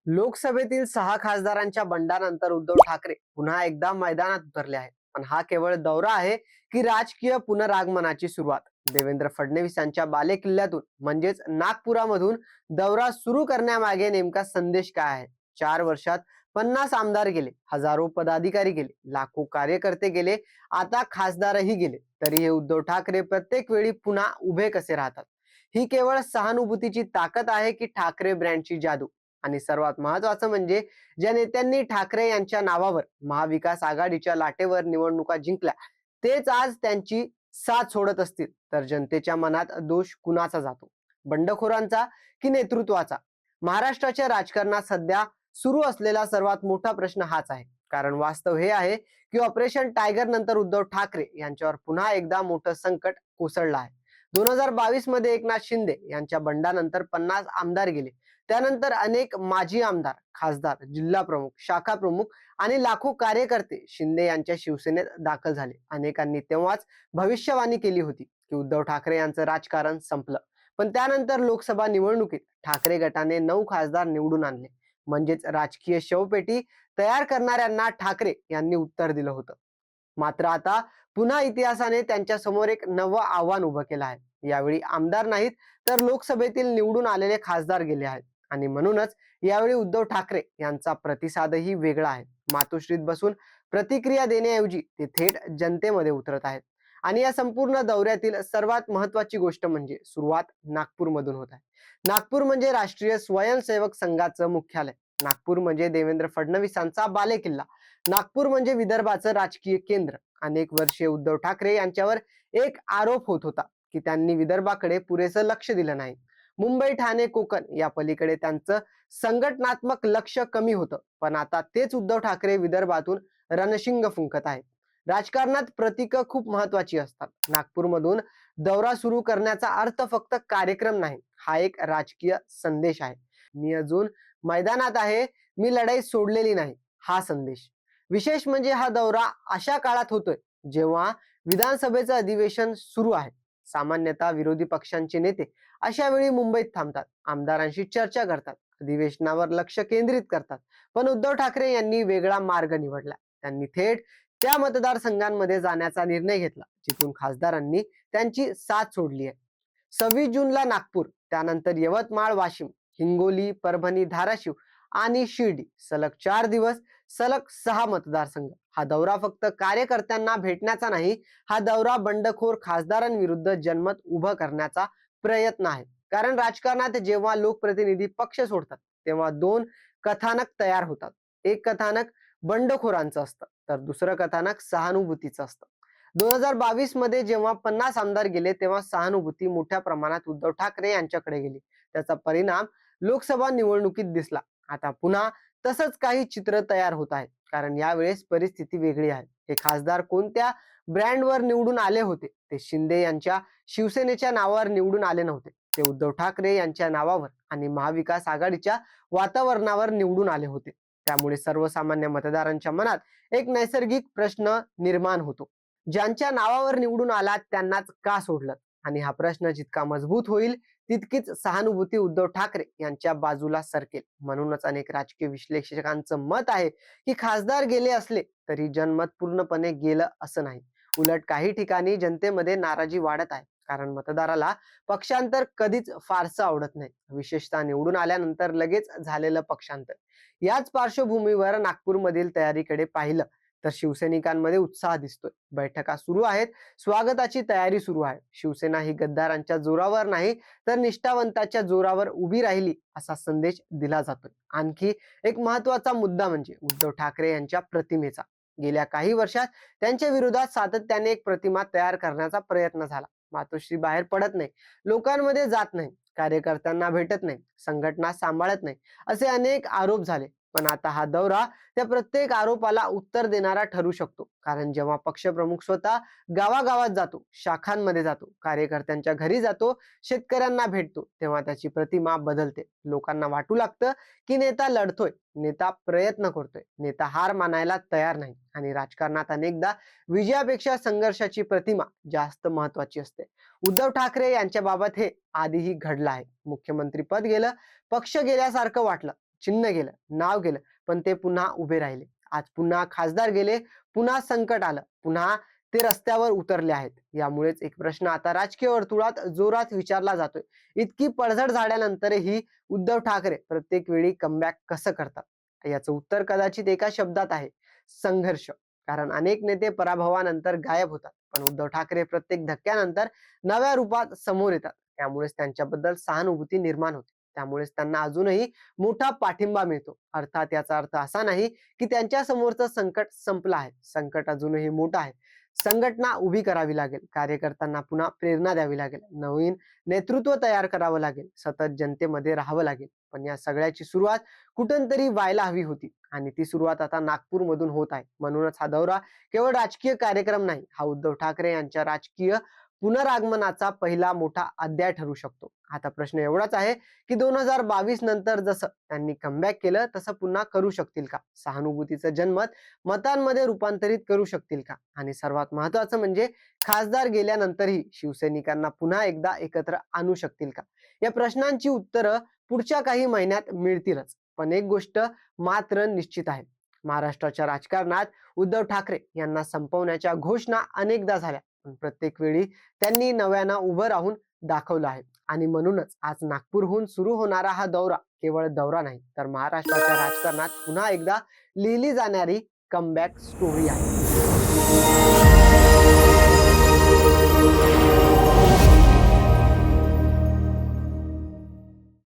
लोकसभेतील 6 खासदारांच्या बंडानंतर उद्धव ठाकरे पुन्हा एकदा मैदानात उतरले आहेत. पण हा केवळ दौरा आहे की राजकीय पुनरागमनाची सुरुवात? देवेंद्र फडणवीस यांच्या बालेकिल्ल्यातून म्हणजेच नागपुरामधून दौरा सुरू करण्यामागे नेमका संदेश काय आहे? 4 वर्षात 50 आमदार गेले, हजारो पदाधिकारी गेले, लाखो कार्यकर्ते गेले, आता खासदारही गेले, तरी हे उद्धव ठाकरे प्रत्येक वेळी पुन्हा उभे कसे राहतात? ही केवळ सहानुभूतीची ताकद आहे की ठाकरे ब्रँडची जादू? आणि सर्वात महत्वाचं म्हणजे ज्या नेत्यांनी ठाकरे यांच्या नावावर महाविकास आघाडीच्या लाटेवर निवडणुका जिंकल्या, तेच आज त्यांची साथ सोडत असतील तर जनतेच्या मनात दोष कुणाचा जातो? बंडखोरांचा की नेतृत्वाचा? महाराष्ट्राच्या राजकारणात सध्या सुरू असलेला सर्वात मोठा प्रश्न हाच आहे. कारण वास्तव हे आहे की ऑपरेशन टायगर नंतर उद्धव ठाकरे यांच्यावर पुन्हा एकदा मोठं संकट कोसळलं आहे. 2022 मध्ये एकनाथ शिंदे यांच्या बंडानंतर 50 आमदार गेले. त्यानंतर अनेक माजी आमदार, खासदार, जिल्हा प्रमुख, शाखा प्रमुख आणि लाखो कार्यकर्ते शिंदे यांच्या शिवसेनेत दाखल झाले. अनेकांनी तेव्हाच भविष्यवाणी केली होती की उद्धव ठाकरे यांचं राजकारण संपलं. पण त्यानंतर लोकसभा निवडणुकीत ठाकरे गटाने 9 खासदार निवडून आणले. म्हणजेच राजकीय शवपेटी तयार करणाऱ्यांना ठाकरे यांनी उत्तर दिलं होतं. मात्र आता पुन्हा इतिहासाने त्यांच्या समोर एक नवं आव्हान उभं केलं आहे. यावेळी आमदार नाहीत तर लोकसभेतील निवडून आलेले खासदार गेले आहेत. आणि म्हणूनच यावेळी उद्धव ठाकरे यांचा प्रतिसादही वेगळा आहे. मातोश्रीत बसून प्रतिक्रिया देण्याऐवजी ते थेट जनतेमध्ये उतरत आहेत. आणि या संपूर्ण दौऱ्यातील सर्वात महत्वाची गोष्ट म्हणजे सुरुवात नागपूरमधून होत आहे. नागपूर म्हणजे राष्ट्रीय स्वयंसेवक संघाचं मुख्यालय. नागपूर म्हणजे देवेंद्र फडणवीसांचा बालेकिल्ला. नागपूर म्हणजे विदर्भाचं राजकीय केंद्र. अनेक वर्षे उद्धव ठाकरे यांच्यावर एक आरोप होत होता की त्यांनी विदर्भाकडे पुरेसं लक्ष दिलं नाही. मुंबई, ठाणे, कोकण या पलीकडे त्यांचं संघटनात्मक लक्ष कमी होतं. पण आता तेच उद्धव ठाकरे विदर्भातून रणशिंग फुंकत आहेत. राजकारणात प्रतीक खूप महत्वाची असतात. नागपूरमधून दौरा सुरू करण्याचा अर्थ फक्त कार्यक्रम नाही, हा एक राजकीय संदेश आहे. मी अजून मैदानात आहे, मी लढाई सोडलेली नाही, हा संदेश. विशेष म्हणजे हा दौरा अशा काळात होतोय जेव्हा विधानसभेचं अधिवेशन सुरू आहे. सामान्यतः विरोधी पक्षांचे नेते अशा वेळी मुंबईत थांबतात, आमदारांशी चर्चा करतात, अधिवेशनावर लक्ष केंद्रित करतात. पण उद्धव ठाकरे यांनी वेगळा मार्ग निवडला. त्यांनी थेट त्या मतदारसंघांमध्ये जाण्याचा निर्णय घेतला जिथून खासदारांनी त्यांची साथ सोडली आहे. 26 जूनला नागपूर, त्यानंतर यवतमाळ, वाशिम, हिंगोली, परभणी, धाराशिव आणि शिर्डी. सलग 4 दिवस, सलग 6 मतदारसंघ. हा दौरा फक्त कार्यकर्त्यांना भेटण्याचा नाही, हा दौरा बंडखोर खासदारांविरुद्ध जनमत उभं करण्याचा प्रयत्न आहे. कारण राजकारणात जेव्हा लोकप्रतिनिधी पक्ष सोडतात तेव्हा दोन कथानक तयार होतात. एक कथानक बंडखोरांचं असतं तर दुसरं कथानक सहानुभूतीचं असतं. 2022 मध्ये जेव्हा 50 आमदार गेले तेव्हा सहानुभूती मोठ्या प्रमाणात उद्धव ठाकरे यांच्याकडे गेली. त्याचा परिणाम लोकसभा निवडणुकीत दिसला. आता पुन्हा तसंच काही चित्र तयार होत आहे. कारण यावेळेस परिस्थिती वेगळी आहे. हे खासदार कोणत्या ब्रँडवर निवडून आले होते? ते शिंदे यांच्या शिवसेनेच्या नावावर निवडून आले नव्हते. ते उद्धव ठाकरे यांच्या नावावर आणि महाविकास आघाडीच्या वातावरणावर निवडून आले होते. त्यामुळे सर्वसामान्य मतदारांच्या मनात एक नैसर्गिक प्रश्न निर्माण होतो. ज्यांच्या नावावर निवडून आलात त्यांनाच का सोडलं? आणि हा प्रश्न जितका मजबूत होईल तितकीच सहानुभूती उद्धव ठाकरे यांच्या बाजूला सरकेल. म्हणूनच अनेक राजकीय विश्लेषकांचं मत आहे की खासदार गेले असले तरी जनमत पूर्णपणे गेलं असं नाही. उलट काही ठिकाणी जनतेमध्ये नाराजी वाढत आहे. कारण मतदाराला पक्षांतर कधीच फारसं आवडत नाही, विशेषतः निवडून आल्यानंतर लगेच झालेलं पक्षांतर. याच पार्श्वभूमीवर नागपूरमधील तयारीकडे पाहिलं तर शिवसैनिकांमध्ये उत्साह दिसतोय. बैठका सुरू आहेत, स्वागताची तयारी सुरू आहे. शिवसेना ही गद्दारांच्या जोरावर नाही तर निष्ठावंताच्या जोरावर उभी राहिली असा संदेश दिला जातोय. आणखी एक महत्वाचा मुद्दा म्हणजे उद्धव ठाकरे यांच्या प्रतिमेचा. गेल्या काही वर्षात त्यांच्या विरोधात सातत्याने एक प्रतिमा तयार करण्याचा प्रयत्न झाला. मातोश्री बाहेर पडत नाही, लोकांमध्ये जात नाही, कार्यकर्त्यांना भेटत नाही, संघटना सांभाळत नाही, असे अनेक आरोप झाले. पण आता हा दौरा त्या प्रत्येक आरोपाला उत्तर देणारा ठरू शकतो. कारण जेव्हा पक्षप्रमुख स्वतः गावागावात जातो, शाखांमध्ये जातो, कार्यकर्त्यांच्या घरी जातो, शेतकऱ्यांना भेटतो, तेव्हा त्याची प्रतिमा बदलते. लोकांना वाटू लागतं की नेता लढतोय, नेता प्रयत्न करतोय, नेता हार मानायला तयार नाही. आणि राजकारणात अनेकदा विजयापेक्षा संघर्षाची प्रतिमा जास्त महत्वाची असते. उद्धव ठाकरे यांच्या बाबत हे आधीही घडलं आहे. मुख्यमंत्री पद गेलं, पक्ष गेल्यासारखं वाटलं, चिन्ह गेलं, नाव गेलं, पण ते पुन्हा उभे राहिले. आज पुन्हा खासदार गेले, पुन्हा संकट आलं, पुन्हा ते रस्त्यावर उतरले आहेत. यामुळेच एक प्रश्न आता राजकीय वर्तुळात जोरात विचारला जातोय. इतकी पडझड झाल्यानंतरही उद्धव ठाकरे प्रत्येक वेळी कमबॅक कसं करतात? याचं उत्तर कदाचित एका शब्दात आहे: संघर्ष. कारण अनेक नेते पराभवानंतर गायब होतात, पण उद्धव ठाकरे प्रत्येक धक्क्यानंतर नव्या रूपात समोर येतात. त्यामुळेच त्यांच्याबद्दल सहानुभूती निर्माण होते. त्यामुळेच त्यांना अजूनही मोठा पाठिंबा मिळतो. अर्थात याचा अर्थ असा नाही की त्यांच्या समोरचं संकट संपलं आहे. संकट अजूनही मोठं आहे. संघटना उभी करावी लागेल, कार्यकर्त्यांना पुन्हा प्रेरणा द्यावी लागेल, नवीन नेतृत्व तयार करावं लागेल, सतत जनतेमध्ये राहावं लागेल. पण या सगळ्याची सुरुवात कुठूनतरी व्हायला हवी होती आणि ती सुरुवात आता नागपूरमधून होत आहे. म्हणूनच हा दौरा केवळ राजकीय कार्यक्रम नाही, हा उद्धव ठाकरे यांच्या राजकीय पुनरागमनाचा पहिला मोठा अध्याय ठरू शकतो. आता प्रश्न एवढाच आहे की 2022 नंतर जसं त्यांनी कमबॅक केलं तसं पुन्हा करू शकतील का? सहानुभूतीचं जनमत मतांमध्ये रूपांतरित करू शकतील का? आणि सर्वात महत्त्वाचं म्हणजे खासदार गेल्यानंतरही शिवसैनिकांना पुन्हा एकदा एकत्र आणू शकतील का? या प्रश्नांची उत्तरं पुढच्या काही महिन्यात मिळतीलच. पण एक गोष्ट मात्र निश्चित आहे: महाराष्ट्राच्या राजकारणात उद्धव ठाकरे यांना संपवण्याच्या घोषणा अनेकदा झाल्या, पण प्रत्येक वेळी त्यांनी नव्यानं उभं राहून दाखवलं आहे. आणि म्हणूनच आज नागपूरहून सुरू होणारा हा दौरा केवळ दौरा नाही, तर महाराष्ट्राच्या राजकारणात पुन्हा एकदा लिहिली जाणारी कमबॅक स्टोरी आहे.